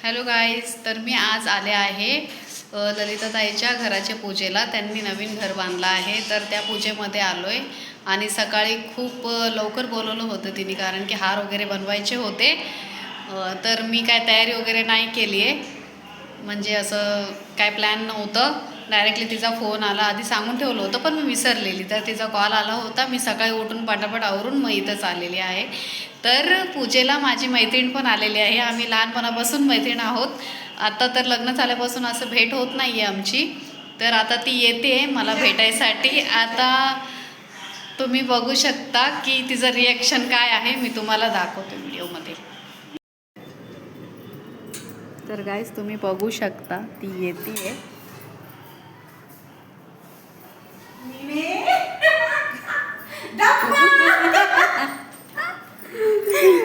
Hello guys, तर मी आज आले आहे ललिताताईच्या घराच्या पूजेला. त्यांनी नवीन घर बांधलं आहे, तर त्या पूजेमध्ये आलो आहे. आणि सकाळी खूप लवकर बोलवलं होतं तिने, कारण की हार वगैरे बनवायचे होते. तर मी काय तयारी वगैरे नाही केली आहे, म्हणजे असं काय प्लॅन नव्हतं. डायरेक्टली तिचा फोन आला, आधी सांगून ठेवलं होतं पण मी विसरलेली. तर तिचा कॉल आला होता, मी सकाळी उठून पटापट आवरून मग इथंच आलेली आहे. तर पूजेला माझी मैत्रीण पण आलेली आहे. आम्ही लहानपणापासून मैत्रीण आहोत. आता तर लग्न झाल्यापासून असं भेट होत नाही आहे आमची. तर आता ती येते मला भेटायसाठी. आता तुम्ही बघू शकता की तिचं रिॲक्शन काय आहे, मी तुम्हाला दाखवते व्हिडिओमध्ये. तर गाईज, तुम्ही बघू शकता ती येते.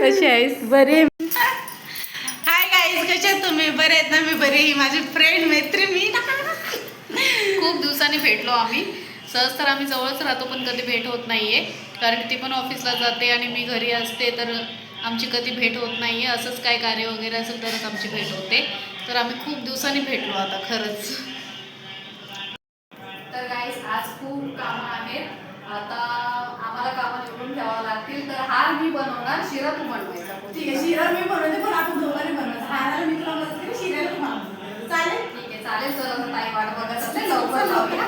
कशी आहेस? बरे. हाय गाईज, कशा आहेत तुम्ही? बरे आहेत ना? मी बरी. ही माझी फ्रेंड मैत्रीण मी. खूप दिवसांनी भेटलो आम्ही. सहज तर आम्ही जवळच राहतो, पण कधी भेट होत नाही आहे, कारण ती पण ऑफिसला जाते आणि मी घरी असते. तर आमची कधी भेट होत नाही आहे. असंच काय कार्य वगैरे असेल तरच आमची भेट होते. तर आम्ही खूप दिवसांनी भेटलो आता खरंच. तर गाईस, आज खूप कामं आहेत. आता आम्हाला कामं निवडून ठेवावं लागतील. तर हार मी बनवणार, शिरा तू बनवायचा. ठीक आहे, शिरा मी बनवते, पण आपण दोघांनी बनवायचं. हाराला मी तुला मदत करेन, शिऱ्याला तुम्हाला मदत करेन. चालेल? ठीक आहे, चालेल. चल आता ताई वाट बघत असते, लवकर लावूया.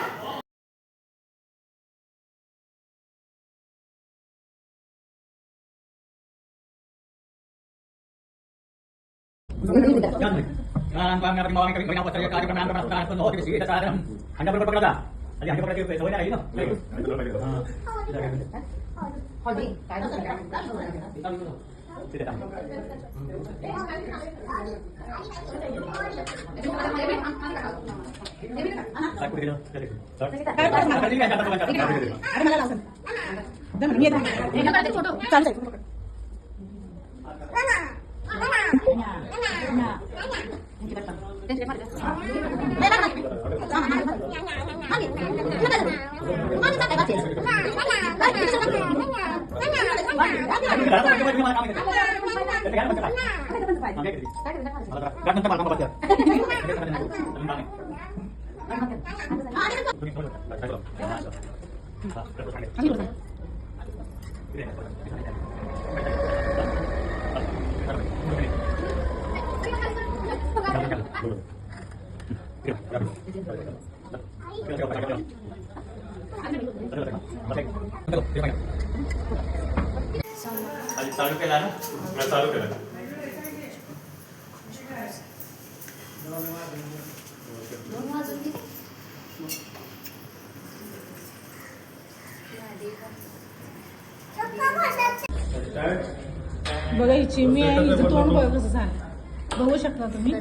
चालू केला ना? चालू केला. बघा, ही चिमणी आहे, हिचं तोंड बघा कसं झालं. बघू शकता तुम्ही.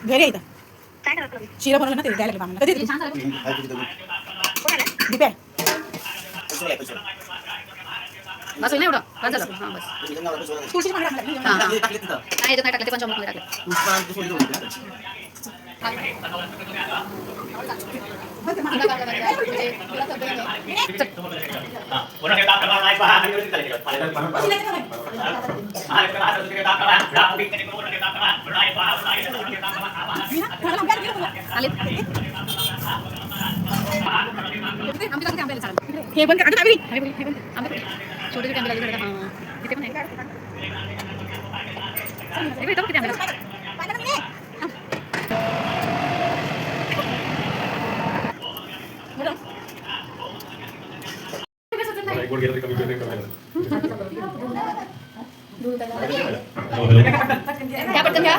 घरी येतं शिरा बनवलं ना, ते द्यायला लागलं आम्हाला. कधी दीप आहे. बस होईल ना एवढं? बस झालं. हां, बस. तुळशीची पानं टाकली. हां, हां. नाही, याच्यात नाही टाकलं, ते पंचामृतमध्ये टाकलं. हे पण काढत आहे. छोटे कॅमेरा लागले. हां, इथे पण आहे. इथं किती आंबे? घ्या पटकन घ्या.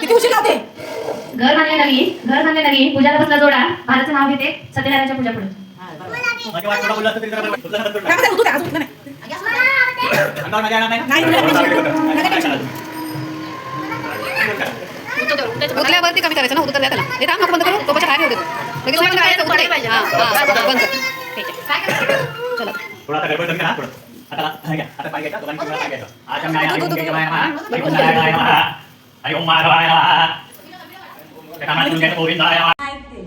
किती उशीर लावते? घर बांधले नवी पूजाला बसला जोडा. भारताचं नाव घेते सत्यनारायणच्या पूजा पुढे. उतल्यावरती कमी करायचं ना, उतर द्या त्याला. हे थांब, नको बंद करू, तो बाहेर होते. लगेच बंद करायचं, उतर पाहिजे. हां, बंद कर. ठीक आहे, चला. थोड़ा सा गड़बड़ करके ना थोड़ा आता पाणी घ्यायचा दोघांनी पाणी घ्यायचं आचमनाय नमः हरि ओम माधवाय नमः कामात तुझ्या गोविंदाय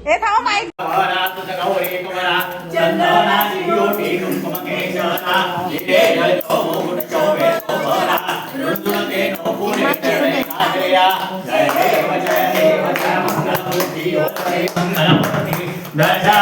हे थांबा माहिती वरा तुझा गौरी कुमारा चंदनाची योटी कुंकुमकेशना इथे जलतो मुकुट शोभे शोभरा रुंदुते नो पुणे काजया जय देव जय मंगल बुद्धी होते मंगल मूर्ती दशा